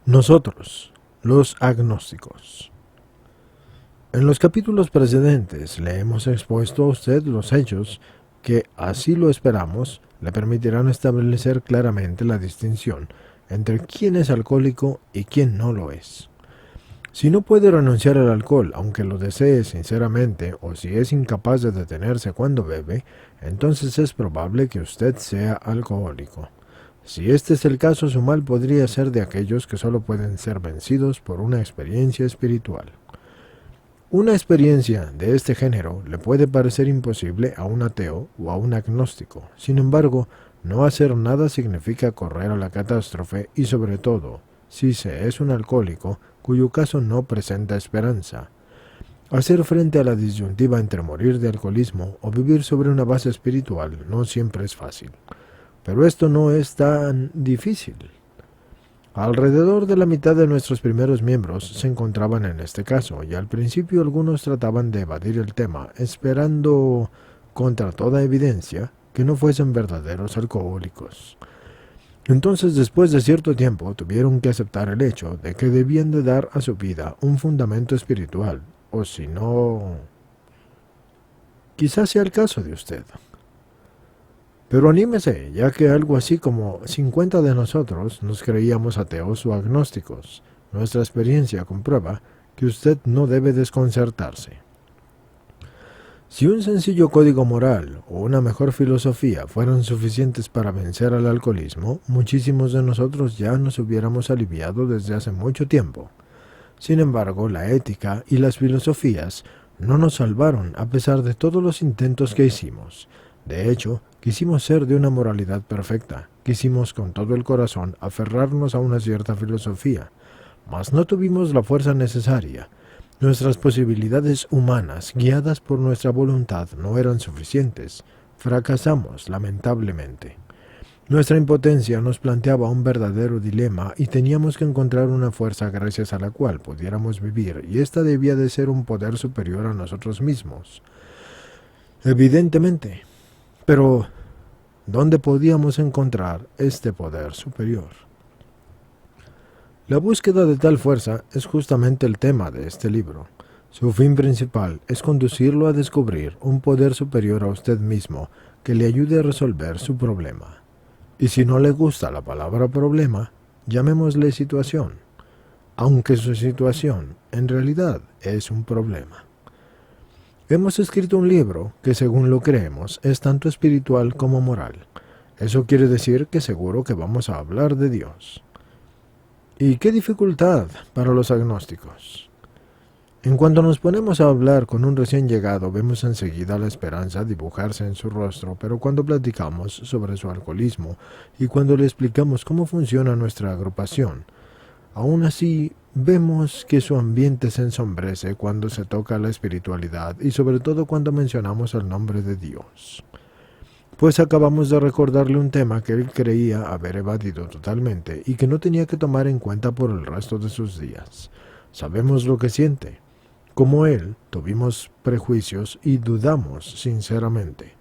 Nosotros, los agnósticos. En los capítulos precedentes le hemos expuesto a usted los hechos que, así lo esperamos, le permitirán establecer claramente la distinción entre quién es alcohólico y quién no lo es. Si no puede renunciar al alcohol, aunque lo desee sinceramente, o si es incapaz de detenerse cuando bebe, entonces es probable que usted sea alcohólico. Si este es el caso, su mal podría ser de aquellos que solo pueden ser vencidos por una experiencia espiritual. Una experiencia de este género le puede parecer imposible a un ateo o a un agnóstico. Sin embargo, no hacer nada significa correr a la catástrofe y, sobre todo, si se es un alcohólico, cuyo caso no presenta esperanza. Hacer frente a la disyuntiva entre morir de alcoholismo o vivir sobre una base espiritual no siempre es fácil. Pero esto no es tan difícil. Alrededor de la mitad de nuestros primeros miembros se encontraban en este caso, y al principio algunos trataban de evadir el tema, esperando, contra toda evidencia, que no fuesen verdaderos alcohólicos. Entonces, después de cierto tiempo, tuvieron que aceptar el hecho de que debían de dar a su vida un fundamento espiritual, o si no, quizás sea el caso de usted. Pero anímese, ya que algo así como 50 de nosotros nos creíamos ateos o agnósticos. Nuestra experiencia comprueba que usted no debe desconcertarse. Si un sencillo código moral o una mejor filosofía fueran suficientes para vencer al alcoholismo, muchísimos de nosotros ya nos hubiéramos aliviado desde hace mucho tiempo. Sin embargo, la ética y las filosofías no nos salvaron a pesar de todos los intentos que hicimos. De hecho, quisimos ser de una moralidad perfecta, quisimos con todo el corazón aferrarnos a una cierta filosofía, mas no tuvimos la fuerza necesaria. Nuestras posibilidades humanas, guiadas por nuestra voluntad, no eran suficientes. Fracasamos, lamentablemente. Nuestra impotencia nos planteaba un verdadero dilema y teníamos que encontrar una fuerza gracias a la cual pudiéramos vivir, y esta debía de ser un poder superior a nosotros mismos. Evidentemente. Pero, ¿dónde podíamos encontrar este poder superior? La búsqueda de tal fuerza es justamente el tema de este libro. Su fin principal es conducirlo a descubrir un poder superior a usted mismo que le ayude a resolver su problema. Y si no le gusta la palabra problema, llamémosle situación, aunque su situación en realidad es un problema. Hemos escrito un libro que, según lo creemos, es tanto espiritual como moral. Eso quiere decir que seguro que vamos a hablar de Dios. ¿Y qué dificultad para los agnósticos? En cuanto nos ponemos a hablar con un recién llegado, vemos enseguida la esperanza dibujarse en su rostro, pero cuando platicamos sobre su alcoholismo y cuando le explicamos cómo funciona nuestra agrupación, aún así vemos que su ambiente se ensombrece cuando se toca la espiritualidad y sobre todo cuando mencionamos el nombre de Dios. Pues acabamos de recordarle un tema que él creía haber evadido totalmente y que no tenía que tomar en cuenta por el resto de sus días. Sabemos lo que siente. Como él, tuvimos prejuicios y dudamos sinceramente.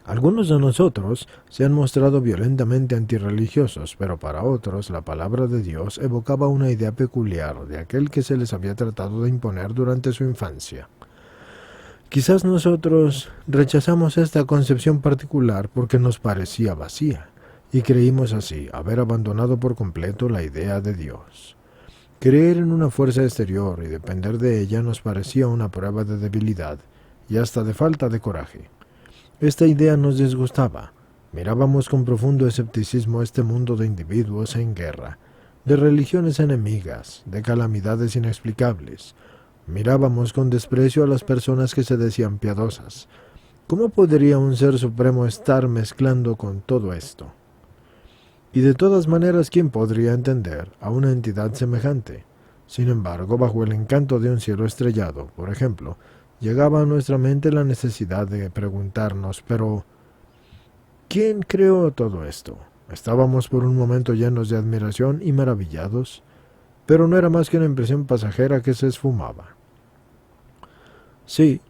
Algunos de nosotros se han mostrado violentamente antirreligiosos, pero para otros la palabra de Dios evocaba una idea peculiar de aquel que se les había tratado de imponer durante su infancia. Quizás nosotros rechazamos esta concepción particular porque nos parecía vacía, y creímos así haber abandonado por completo la idea de Dios. Creer en una fuerza exterior y depender de ella nos parecía una prueba de debilidad y hasta de falta de coraje. Esta idea nos disgustaba. Mirábamos con profundo escepticismo este mundo de individuos en guerra, de religiones enemigas, de calamidades inexplicables. Mirábamos con desprecio a las personas que se decían piadosas. ¿Cómo podría un ser supremo estar mezclando con todo esto? Y de todas maneras, ¿quién podría entender a una entidad semejante? Sin embargo, bajo el encanto de un cielo estrellado, por ejemplo, llegaba a nuestra mente la necesidad de preguntarnos, pero ¿quién creó todo esto? Estábamos por un momento llenos de admiración y maravillados, pero no era más que una impresión pasajera que se esfumaba. Sí,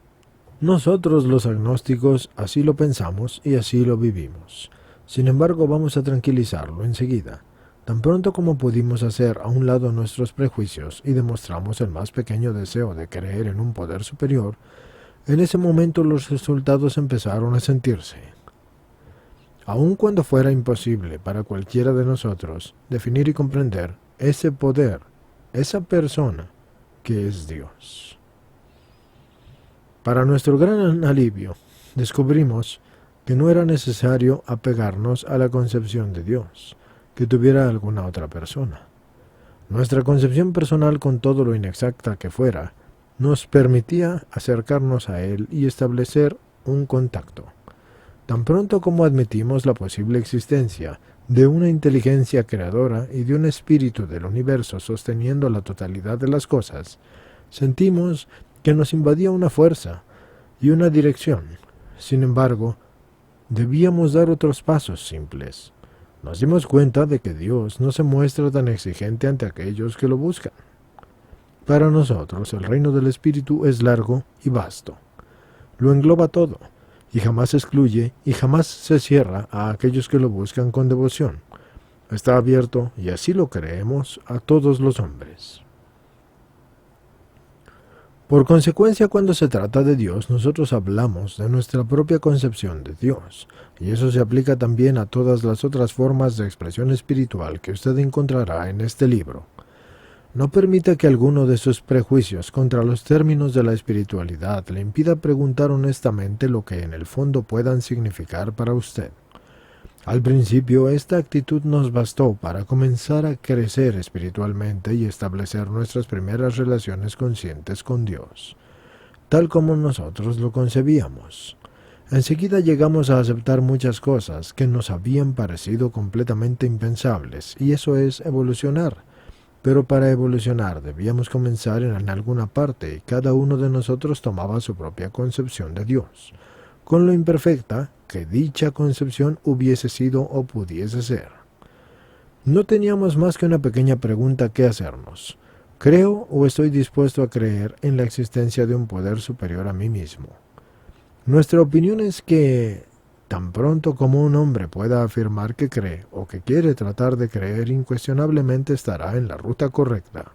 nosotros los agnósticos así lo pensamos y así lo vivimos. Sin embargo, vamos a tranquilizarlo enseguida. Tan pronto como pudimos hacer a un lado nuestros prejuicios y demostramos el más pequeño deseo de creer en un poder superior, en ese momento los resultados empezaron a sentirse. Aun cuando fuera imposible para cualquiera de nosotros definir y comprender ese poder, esa persona que es Dios. Para nuestro gran alivio, descubrimos que no era necesario apegarnos a la concepción de Dios que tuviera alguna otra persona. Nuestra concepción personal, con todo lo inexacta que fuera, nos permitía acercarnos a Él y establecer un contacto. Tan pronto como admitimos la posible existencia de una inteligencia creadora y de un espíritu del universo sosteniendo la totalidad de las cosas, sentimos que nos invadía una fuerza y una dirección. Sin embargo, debíamos dar otros pasos simples. Nos dimos cuenta de que Dios no se muestra tan exigente ante aquellos que lo buscan. Para nosotros, el reino del Espíritu es largo y vasto. Lo engloba todo, y jamás excluye y jamás se cierra a aquellos que lo buscan con devoción. Está abierto, y así lo creemos, a todos los hombres. Por consecuencia, cuando se trata de Dios, nosotros hablamos de nuestra propia concepción de Dios, y eso se aplica también a todas las otras formas de expresión espiritual que usted encontrará en este libro. No permita que alguno de sus prejuicios contra los términos de la espiritualidad le impida preguntar honestamente lo que en el fondo puedan significar para usted. Al principio, esta actitud nos bastó para comenzar a crecer espiritualmente y establecer nuestras primeras relaciones conscientes con Dios, tal como nosotros lo concebíamos. Enseguida llegamos a aceptar muchas cosas que nos habían parecido completamente impensables, y eso es evolucionar. Pero para evolucionar debíamos comenzar en alguna parte, y cada uno de nosotros tomaba su propia concepción de Dios, con lo imperfecta que dicha concepción hubiese sido o pudiese ser. No teníamos más que una pequeña pregunta que hacernos. ¿Creo o estoy dispuesto a creer en la existencia de un poder superior a mí mismo? Nuestra opinión es que, tan pronto como un hombre pueda afirmar que cree o que quiere tratar de creer, incuestionablemente estará en la ruta correcta.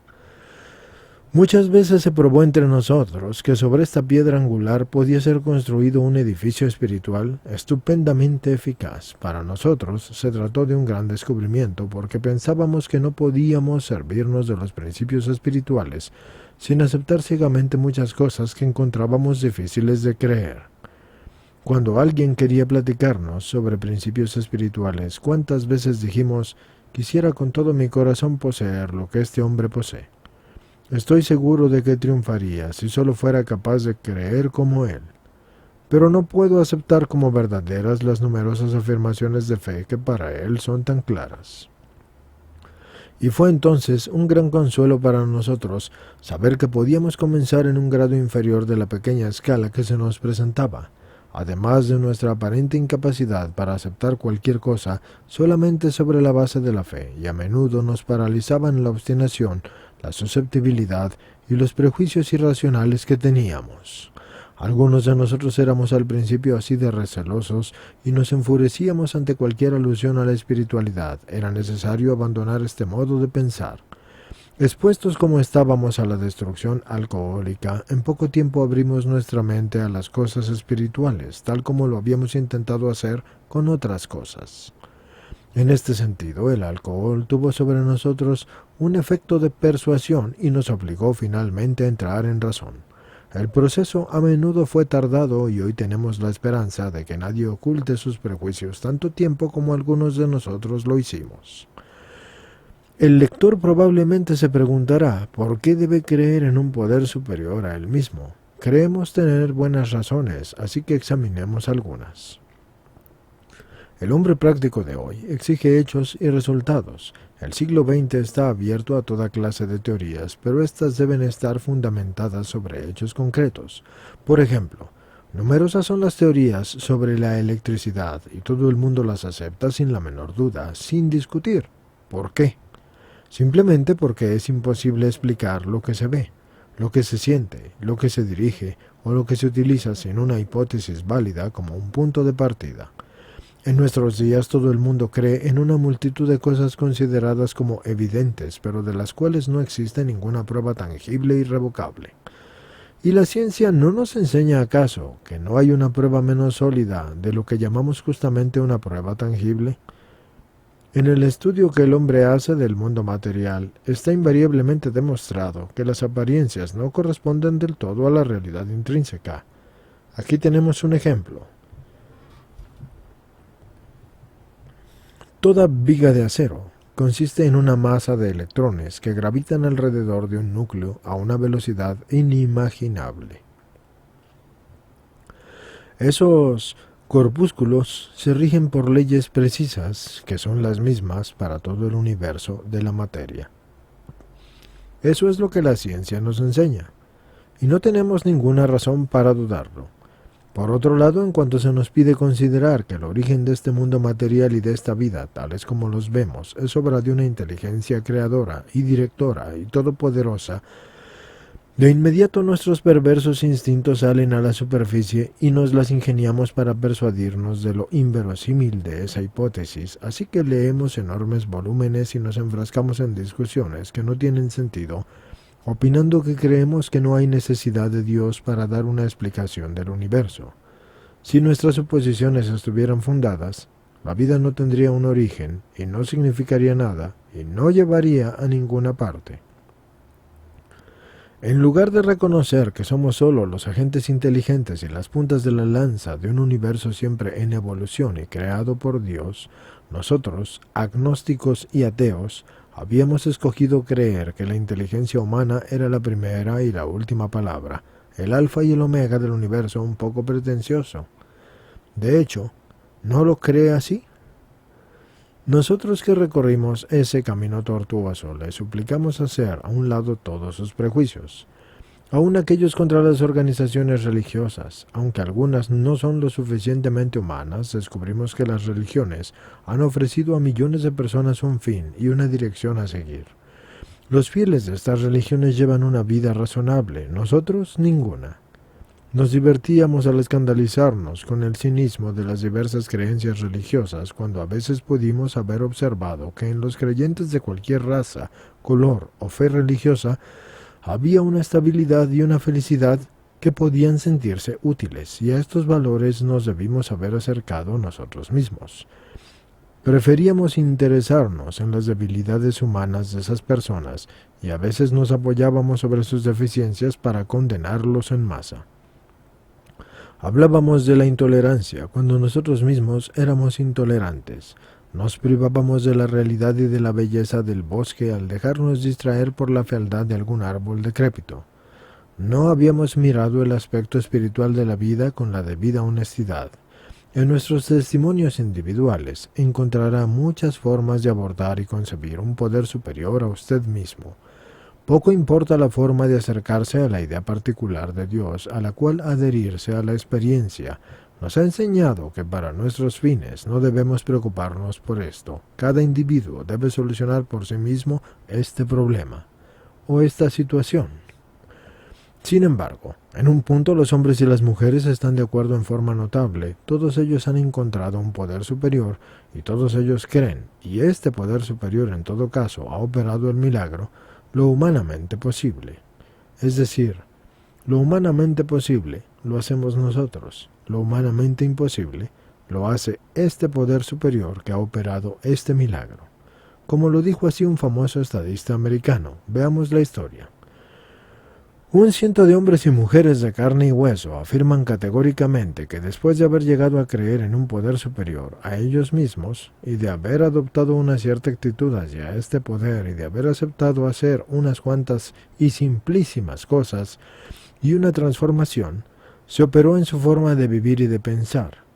Muchas veces se probó entre nosotros que sobre esta piedra angular podía ser construido un edificio espiritual estupendamente eficaz. Para nosotros se trató de un gran descubrimiento, porque pensábamos que no podíamos servirnos de los principios espirituales sin aceptar ciegamente muchas cosas que encontrábamos difíciles de creer. Cuando alguien quería platicarnos sobre principios espirituales, ¿cuántas veces dijimos: quisiera con todo mi corazón poseer lo que este hombre posee? Estoy seguro de que triunfaría si solo fuera capaz de creer como él. Pero no puedo aceptar como verdaderas las numerosas afirmaciones de fe que para él son tan claras. Y fue entonces un gran consuelo para nosotros saber que podíamos comenzar en un grado inferior de la pequeña escala que se nos presentaba, además de nuestra aparente incapacidad para aceptar cualquier cosa solamente sobre la base de la fe, y a menudo nos paralizaban la obstinación, la susceptibilidad y los prejuicios irracionales que teníamos. Algunos de nosotros éramos al principio así de recelosos y nos enfurecíamos ante cualquier alusión a la espiritualidad. Era necesario abandonar este modo de pensar. Expuestos como estábamos a la destrucción alcohólica, en poco tiempo abrimos nuestra mente a las cosas espirituales, tal como lo habíamos intentado hacer con otras cosas. En este sentido, el alcohol tuvo sobre nosotros un efecto de persuasión y nos obligó finalmente a entrar en razón. El proceso a menudo fue tardado, y hoy tenemos la esperanza de que nadie oculte sus prejuicios tanto tiempo como algunos de nosotros lo hicimos. El lector probablemente se preguntará por qué debe creer en un poder superior a él mismo. Creemos tener buenas razones, así que examinemos algunas. El hombre práctico de hoy exige hechos y resultados. El siglo XX está abierto a toda clase de teorías, pero éstas deben estar fundamentadas sobre hechos concretos. Por ejemplo, numerosas son las teorías sobre la electricidad, y todo el mundo las acepta sin la menor duda, sin discutir. ¿Por qué? Simplemente porque es imposible explicar lo que se ve, lo que se siente, lo que se dirige o lo que se utiliza sin una hipótesis válida como un punto de partida. En nuestros días todo el mundo cree en una multitud de cosas consideradas como evidentes, pero de las cuales no existe ninguna prueba tangible e irrevocable. ¿Y la ciencia no nos enseña acaso que no hay una prueba menos sólida de lo que llamamos justamente una prueba tangible? En el estudio que el hombre hace del mundo material, está invariablemente demostrado que las apariencias no corresponden del todo a la realidad intrínseca. Aquí tenemos un ejemplo. Toda viga de acero consiste en una masa de electrones que gravitan alrededor de un núcleo a una velocidad inimaginable. Esos corpúsculos se rigen por leyes precisas que son las mismas para todo el universo de la materia. Eso es lo que la ciencia nos enseña, y no tenemos ninguna razón para dudarlo. Por otro lado, en cuanto se nos pide considerar que el origen de este mundo material y de esta vida, tales como los vemos, es obra de una inteligencia creadora y directora y todopoderosa, de inmediato nuestros perversos instintos salen a la superficie y nos las ingeniamos para persuadirnos de lo inverosímil de esa hipótesis, así que leemos enormes volúmenes y nos enfrascamos en discusiones que no tienen sentido, opinando que creemos que no hay necesidad de Dios para dar una explicación del universo. Si nuestras suposiciones estuvieran fundadas, la vida no tendría un origen y no significaría nada y no llevaría a ninguna parte. En lugar de reconocer que somos solo los agentes inteligentes y las puntas de la lanza de un universo siempre en evolución y creado por Dios, nosotros, agnósticos y ateos, habíamos escogido creer que la inteligencia humana era la primera y la última palabra, el alfa y el omega del universo un poco pretencioso. De hecho, ¿no lo cree así? Nosotros que recorrimos ese camino tortuoso le suplicamos hacer a un lado todos sus prejuicios, aun aquellos contra las organizaciones religiosas. Aunque algunas no son lo suficientemente humanas, descubrimos que las religiones han ofrecido a millones de personas un fin y una dirección a seguir. Los fieles de estas religiones llevan una vida razonable, nosotros ninguna. Nos divertíamos al escandalizarnos con el cinismo de las diversas creencias religiosas cuando a veces pudimos haber observado que en los creyentes de cualquier raza, color o fe religiosa había una estabilidad y una felicidad que podían sentirse útiles, y a estos valores nos debimos haber acercado nosotros mismos. Preferíamos interesarnos en las debilidades humanas de esas personas y a veces nos apoyábamos sobre sus deficiencias para condenarlos en masa. Hablábamos de la intolerancia cuando nosotros mismos éramos intolerantes. Nos privábamos de la realidad y de la belleza del bosque al dejarnos distraer por la fealdad de algún árbol decrépito. No habíamos mirado el aspecto espiritual de la vida con la debida honestidad. En nuestros testimonios individuales encontrará muchas formas de abordar y concebir un poder superior a usted mismo. Poco importa la forma de acercarse a la idea particular de Dios a la cual adherirse a la experiencia. Nos ha enseñado que para nuestros fines no debemos preocuparnos por esto. Cada individuo debe solucionar por sí mismo este problema o esta situación. Sin embargo, en un punto los hombres y las mujeres están de acuerdo en forma notable. Todos ellos han encontrado un poder superior y todos ellos creen, y este poder superior en todo caso ha operado el milagro, lo humanamente posible. Es decir, lo humanamente posible lo hacemos nosotros, lo humanamente imposible lo hace este poder superior que ha operado este milagro. Como lo dijo así un famoso estadista americano, veamos la historia. 100 de hombres y mujeres de carne y hueso afirman categóricamente que después de haber llegado a creer en un poder superior a ellos mismos y de haber adoptado una cierta actitud hacia este poder y de haber aceptado hacer unas cuantas y simplísimas cosas y una transformación, se operó en su forma de vivir y de pensar.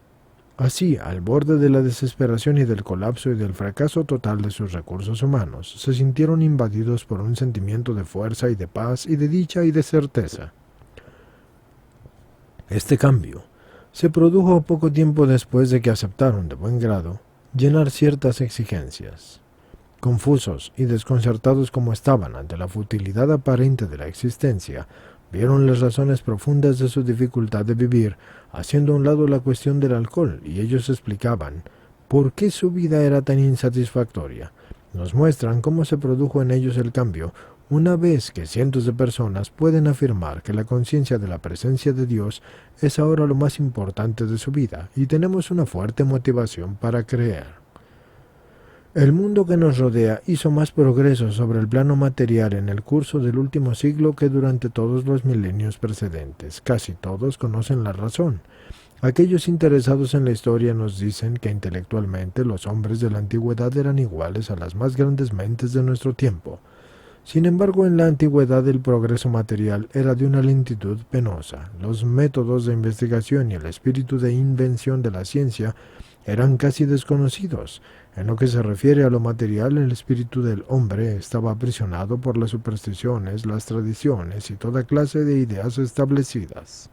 Así, al borde de la desesperación y del colapso y del fracaso total de sus recursos humanos, se sintieron invadidos por un sentimiento de fuerza y de paz y de dicha y de certeza. Este cambio se produjo poco tiempo después de que aceptaron de buen grado llenar ciertas exigencias. Confusos y desconcertados como estaban ante la futilidad aparente de la existencia, Vieron las razones profundas de su dificultad de vivir, haciendo a un lado la cuestión del alcohol, y ellos explicaban por qué su vida era tan insatisfactoria. Nos muestran cómo se produjo en ellos el cambio, una vez que cientos de personas pueden afirmar que la conciencia de la presencia de Dios es ahora lo más importante de su vida, y tenemos una fuerte motivación para creer. El mundo que nos rodea hizo más progreso sobre el plano material en el curso del último siglo que durante todos los milenios precedentes. Casi todos conocen la razón. Aquellos interesados en la historia nos dicen que intelectualmente los hombres de la antigüedad eran iguales a las más grandes mentes de nuestro tiempo. Sin embargo, en la antigüedad el progreso material era de una lentitud penosa. Los métodos de investigación y el espíritu de invención de la ciencia eran casi desconocidos. En lo que se refiere a lo material, el espíritu del hombre estaba aprisionado por las supersticiones, las tradiciones y toda clase de ideas establecidas.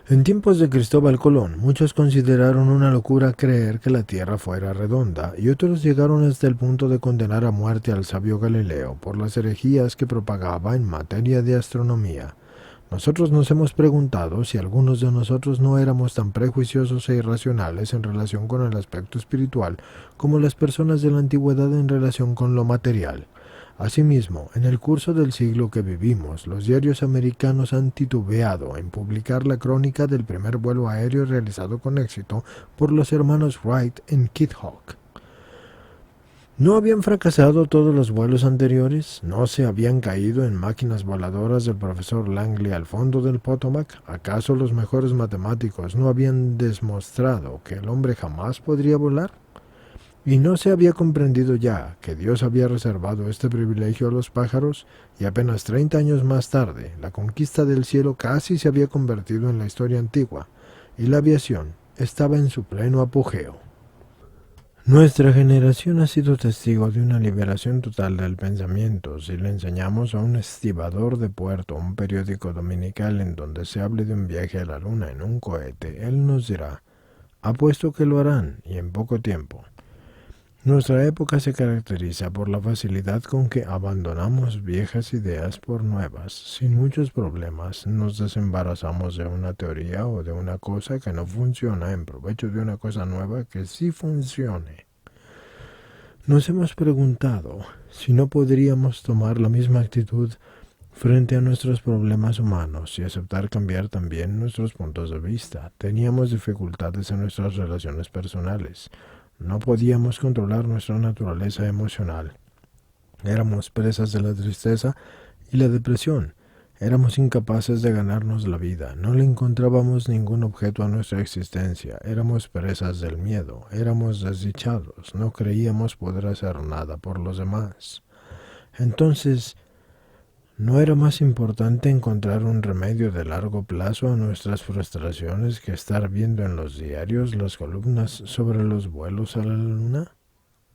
En tiempos de Cristóbal Colón, muchos consideraron una locura creer que la Tierra fuera redonda, y otros llegaron hasta el punto de condenar a muerte al sabio Galileo por las herejías que propagaba en materia de astronomía. Nosotros nos hemos preguntado si algunos de nosotros no éramos tan prejuiciosos e irracionales en relación con el aspecto espiritual como las personas de la antigüedad en relación con lo material. Asimismo, en el curso del siglo que vivimos, los diarios americanos han titubeado en publicar la crónica del primer vuelo aéreo realizado con éxito por los hermanos Wright en Kitthawk. ¿No habían fracasado todos los vuelos anteriores? ¿No se habían caído en máquinas voladoras del profesor Langley al fondo del Potomac? ¿Acaso los mejores matemáticos no habían demostrado que el hombre jamás podría volar? ¿Y no se había comprendido ya que Dios había reservado este privilegio a los pájaros? Y apenas 30 años más tarde, la conquista del cielo casi se había convertido en la historia antigua, y la aviación estaba en su pleno apogeo. Nuestra generación ha sido testigo de una liberación total del pensamiento. Si le enseñamos a un estibador de puerto un periódico dominical en donde se hable de un viaje a la luna en un cohete, él nos dirá, apuesto que lo harán, y en poco tiempo. Nuestra época se caracteriza por la facilidad con que abandonamos viejas ideas por nuevas. Sin muchos problemas nos desembarazamos de una teoría o de una cosa que no funciona en provecho de una cosa nueva que sí funcione. Nos hemos preguntado si no podríamos tomar la misma actitud frente a nuestros problemas humanos y aceptar cambiar también nuestros puntos de vista. Teníamos dificultades en nuestras relaciones personales. No podíamos controlar nuestra naturaleza emocional. Éramos presas de la tristeza y la depresión. Éramos incapaces de ganarnos la vida. No le encontrábamos ningún objeto a nuestra existencia. Éramos presas del miedo. Éramos desdichados. No creíamos poder hacer nada por los demás. Entonces, ¿no era más importante encontrar un remedio de largo plazo a nuestras frustraciones que estar viendo en los diarios las columnas sobre los vuelos a la luna?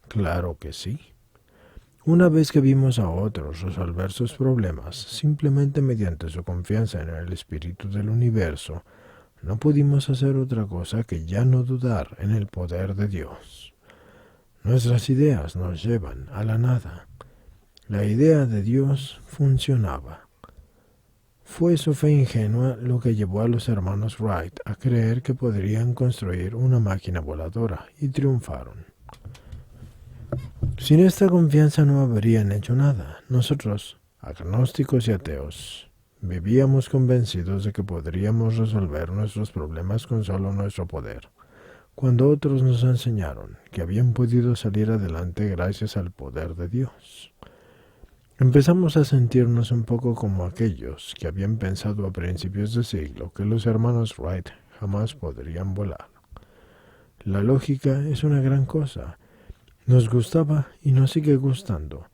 Claro que sí. Una vez que vimos a otros resolver sus problemas simplemente mediante su confianza en el espíritu del universo, no pudimos hacer otra cosa que ya no dudar en el poder de Dios. Nuestras ideas nos llevan a la nada. La idea de Dios funcionaba. Fue su fe ingenua lo que llevó a los hermanos Wright a creer que podrían construir una máquina voladora, y triunfaron. Sin esta confianza no habrían hecho nada. Nosotros, agnósticos y ateos, vivíamos convencidos de que podríamos resolver nuestros problemas con solo nuestro poder, cuando otros nos enseñaron que habían podido salir adelante gracias al poder de Dios. Empezamos a sentirnos un poco como aquellos que habían pensado a principios de siglo que los hermanos Wright jamás podrían volar. La lógica es una gran cosa. Nos gustaba y nos sigue gustando.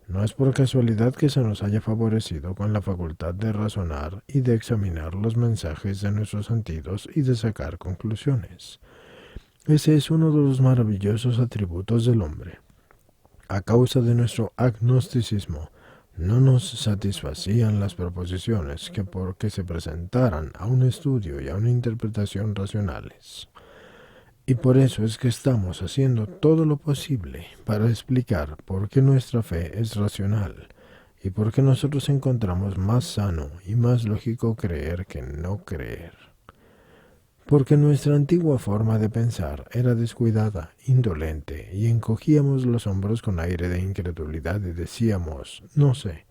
No es por casualidad que se nos haya favorecido con la facultad de razonar y de examinar los mensajes de nuestros sentidos y de sacar conclusiones. Ese es uno de los maravillosos atributos del hombre. A causa de nuestro agnosticismo, no nos satisfacían las proposiciones que porque se presentaran a un estudio y a una interpretación racionales. Y por eso es que estamos haciendo todo lo posible para explicar por qué nuestra fe es racional y porque nosotros encontramos más sano y más lógico creer que no creer. Porque nuestra antigua forma de pensar era descuidada, indolente, y encogíamos los hombros con aire de incredulidad y decíamos, no sé.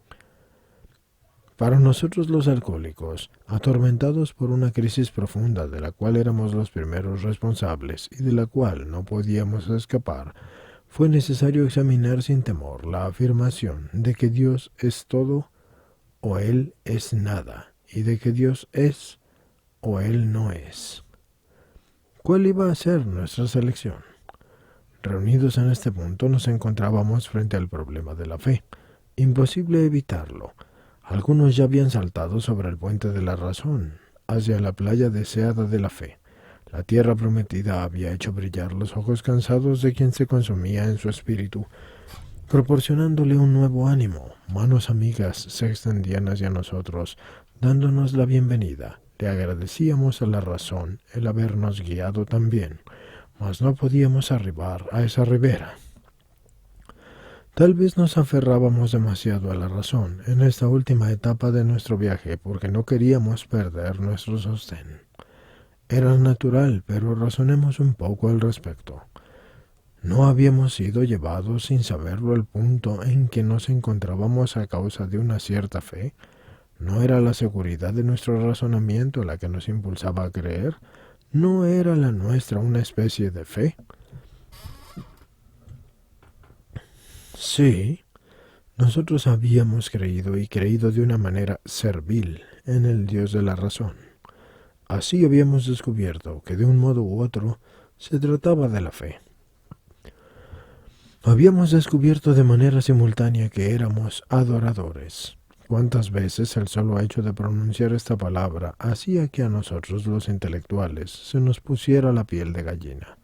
Para nosotros los alcohólicos, atormentados por una crisis profunda de la cual éramos los primeros responsables y de la cual no podíamos escapar, fue necesario examinar sin temor la afirmación de que Dios es todo o Él es nada, y de que Dios es o Él no es. ¿Cuál iba a ser nuestra selección? Reunidos en este punto nos encontrábamos frente al problema de la fe. Imposible evitarlo. Algunos ya habían saltado sobre el puente de la razón, hacia la playa deseada de la fe. La tierra prometida había hecho brillar los ojos cansados de quien se consumía en su espíritu, proporcionándole un nuevo ánimo. Manos amigas se extendían hacia nosotros, dándonos la bienvenida. Le agradecíamos a la razón el habernos guiado tan bien, mas no podíamos arribar a esa ribera. Tal vez nos aferrábamos demasiado a la razón en esta última etapa de nuestro viaje porque no queríamos perder nuestro sostén. Era natural, pero razonemos un poco al respecto. ¿No habíamos sido llevados sin saberlo al punto en que nos encontrábamos a causa de una cierta fe? ¿No era la seguridad de nuestro razonamiento la que nos impulsaba a creer? ¿No era la nuestra una especie de fe? Sí, nosotros habíamos creído y creído de una manera servil en el Dios de la razón. Así habíamos descubierto que de un modo u otro se trataba de la fe. Habíamos descubierto de manera simultánea que éramos adoradores. ¿Cuántas veces el solo hecho de pronunciar esta palabra hacía que a nosotros los intelectuales se nos pusiera la piel de gallina?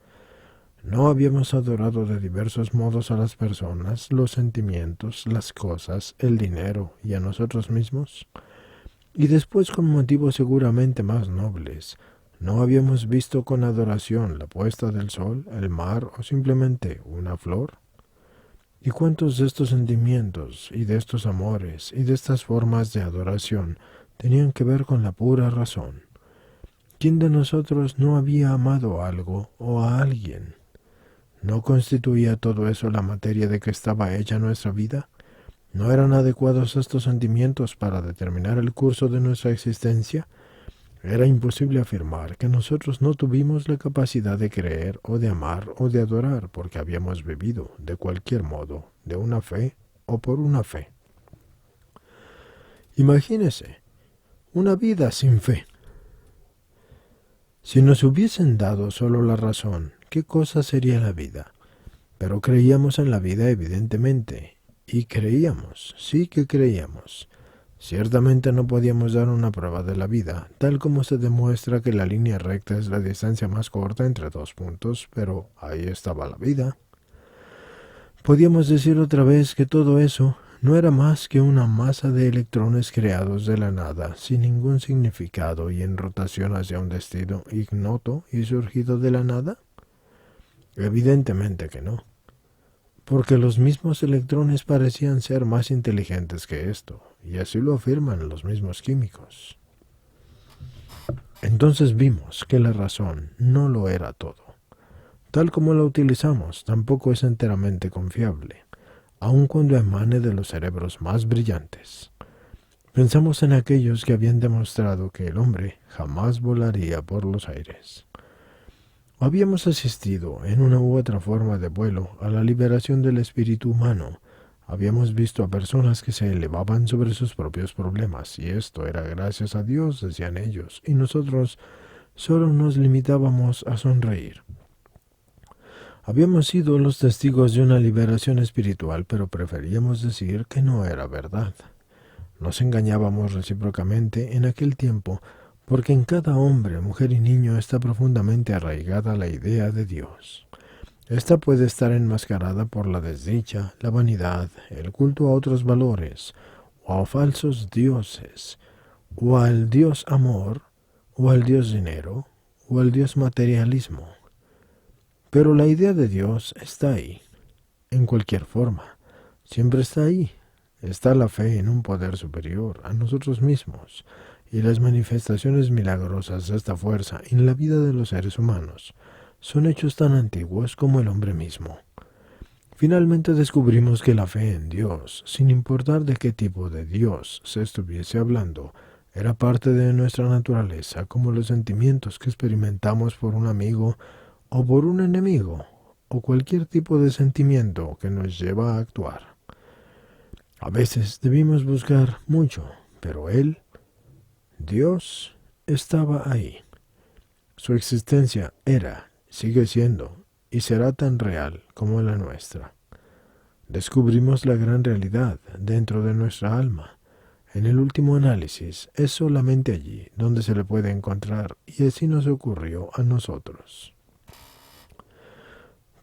¿No habíamos adorado de diversos modos a las personas, los sentimientos, las cosas, el dinero y a nosotros mismos? Y después con motivos seguramente más nobles, ¿no habíamos visto con adoración la puesta del sol, el mar o simplemente una flor? ¿Y cuántos de estos sentimientos y de estos amores y de estas formas de adoración tenían que ver con la pura razón? ¿Quién de nosotros no había amado algo o a alguien? ¿No constituía todo eso la materia de que estaba hecha nuestra vida? ¿No eran adecuados estos sentimientos para determinar el curso de nuestra existencia? Era imposible afirmar que nosotros no tuvimos la capacidad de creer o de amar o de adorar porque habíamos vivido, de cualquier modo, de una fe o por una fe. Imagínese, una vida sin fe. Si nos hubiesen dado solo la razón, ¿qué cosa sería la vida? Pero creíamos en la vida evidentemente, y creíamos, sí que creíamos. Ciertamente no podíamos dar una prueba de la vida, tal como se demuestra que la línea recta es la distancia más corta entre dos puntos, pero ahí estaba la vida. Podíamos decir otra vez que todo eso no era más que una masa de electrones creados de la nada, sin ningún significado y en rotación hacia un destino ignoto y surgido de la nada. Evidentemente que no, porque los mismos electrones parecían ser más inteligentes que esto, y así lo afirman los mismos químicos. Entonces vimos que la razón no lo era todo. Tal como la utilizamos, tampoco es enteramente confiable, aun cuando emane de los cerebros más brillantes. Pensamos en aquellos que habían demostrado que el hombre jamás volaría por los aires. Habíamos asistido, en una u otra forma de vuelo, a la liberación del espíritu humano. Habíamos visto a personas que se elevaban sobre sus propios problemas, y esto era gracias a Dios, decían ellos, y nosotros solo nos limitábamos a sonreír. Habíamos sido los testigos de una liberación espiritual, pero preferíamos decir que no era verdad. Nos engañábamos recíprocamente en aquel tiempo, porque en cada hombre, mujer y niño está profundamente arraigada la idea de Dios. Esta puede estar enmascarada por la desdicha, la vanidad, el culto a otros valores, o a falsos dioses, o al dios amor, o al dios dinero, o al dios materialismo. Pero la idea de Dios está ahí, en cualquier forma, siempre está ahí, está la fe en un poder superior a nosotros mismos, y las manifestaciones milagrosas de esta fuerza en la vida de los seres humanos son hechos tan antiguos como el hombre mismo. Finalmente descubrimos que la fe en Dios, sin importar de qué tipo de Dios se estuviese hablando, era parte de nuestra naturaleza, como los sentimientos que experimentamos por un amigo o por un enemigo, o cualquier tipo de sentimiento que nos lleva a actuar. A veces debimos buscar mucho, pero Dios, estaba ahí. Su existencia era, sigue siendo y será tan real como la nuestra. Descubrimos la gran realidad dentro de nuestra alma. En el último análisis, es solamente allí donde se le puede encontrar, y así nos ocurrió a nosotros.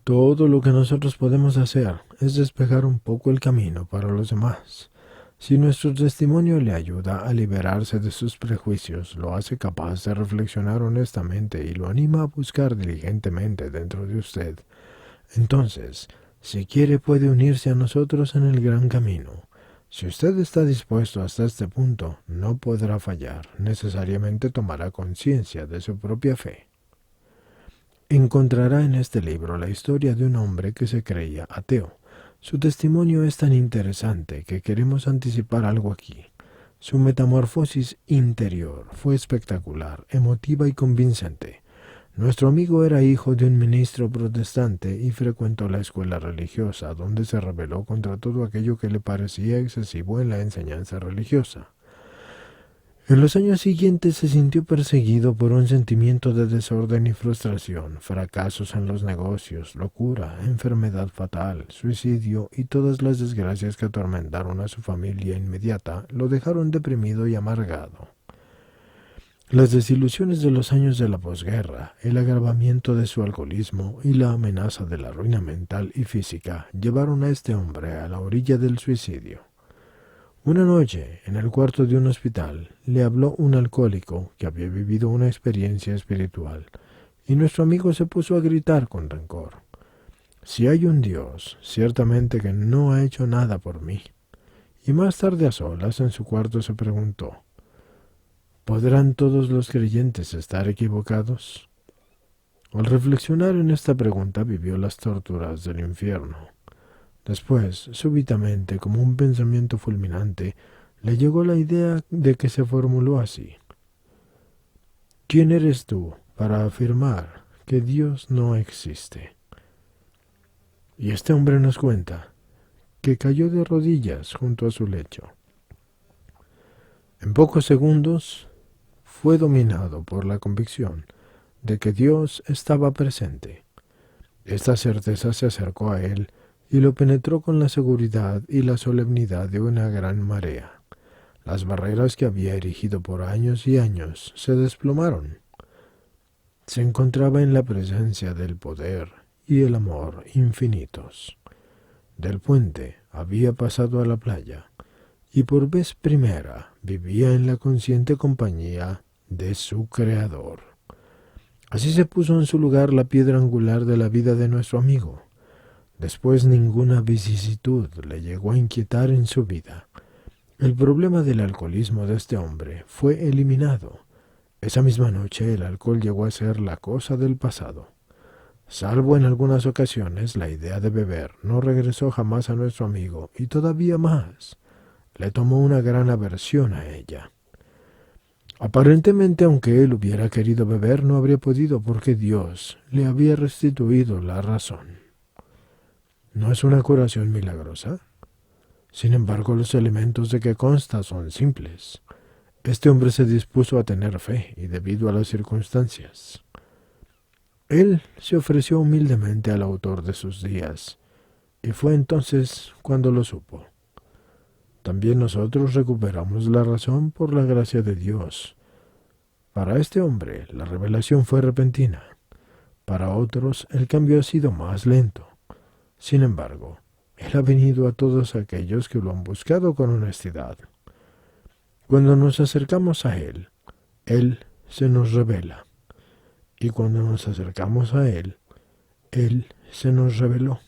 Todo lo que nosotros podemos hacer es despejar un poco el camino para los demás. Si nuestro testimonio le ayuda a liberarse de sus prejuicios, lo hace capaz de reflexionar honestamente y lo anima a buscar diligentemente dentro de usted, entonces, si quiere puede unirse a nosotros en el gran camino. Si usted está dispuesto hasta este punto, no podrá fallar, necesariamente tomará conciencia de su propia fe. Encontrará en este libro la historia de un hombre que se creía ateo. Su testimonio es tan interesante que queremos anticipar algo aquí. Su metamorfosis interior fue espectacular, emotiva y convincente. Nuestro amigo era hijo de un ministro protestante y frecuentó la escuela religiosa, donde se rebeló contra todo aquello que le parecía excesivo en la enseñanza religiosa. En los años siguientes se sintió perseguido por un sentimiento de desorden y frustración, fracasos en los negocios, locura, enfermedad fatal, suicidio y todas las desgracias que atormentaron a su familia inmediata lo dejaron deprimido y amargado. Las desilusiones de los años de la posguerra, el agravamiento de su alcoholismo y la amenaza de la ruina mental y física llevaron a este hombre a la orilla del suicidio. Una noche, en el cuarto de un hospital, le habló un alcohólico que había vivido una experiencia espiritual, y nuestro amigo se puso a gritar con rencor. Si hay un Dios, ciertamente que no ha hecho nada por mí. Y más tarde a solas en su cuarto se preguntó, ¿podrán todos los creyentes estar equivocados? Al reflexionar en esta pregunta vivió las torturas del infierno. Después, súbitamente, como un pensamiento fulminante, le llegó la idea de que se formuló así. ¿Quién eres tú para afirmar que Dios no existe? Y este hombre nos cuenta que cayó de rodillas junto a su lecho. En pocos segundos fue dominado por la convicción de que Dios estaba presente. Esta certeza se acercó a él y lo penetró con la seguridad y la solemnidad de una gran marea. Las barreras que había erigido por años y años se desplomaron. Se encontraba en la presencia del poder y el amor infinitos. Del puente había pasado a la playa, y por vez primera vivía en la consciente compañía de su Creador. Así se puso en su lugar la piedra angular de la vida de nuestro amigo. Después ninguna vicisitud le llegó a inquietar en su vida. El problema del alcoholismo de este hombre fue eliminado. Esa misma noche el alcohol llegó a ser la cosa del pasado. Salvo en algunas ocasiones, la idea de beber no regresó jamás a nuestro amigo, y todavía más, le tomó una gran aversión a ella. Aparentemente, aunque él hubiera querido beber, no habría podido porque Dios le había restituido la razón. ¿No es una curación milagrosa? Sin embargo, los elementos de que consta son simples. Este hombre se dispuso a tener fe y debido a las circunstancias. Él se ofreció humildemente al autor de sus días, y fue entonces cuando lo supo. También nosotros recuperamos la razón por la gracia de Dios. Para este hombre la revelación fue repentina. Para otros el cambio ha sido más lento. Sin embargo, Él ha venido a todos aquellos que lo han buscado con honestidad. Cuando nos acercamos a Él se nos revela. Y cuando nos acercamos a Él se nos reveló.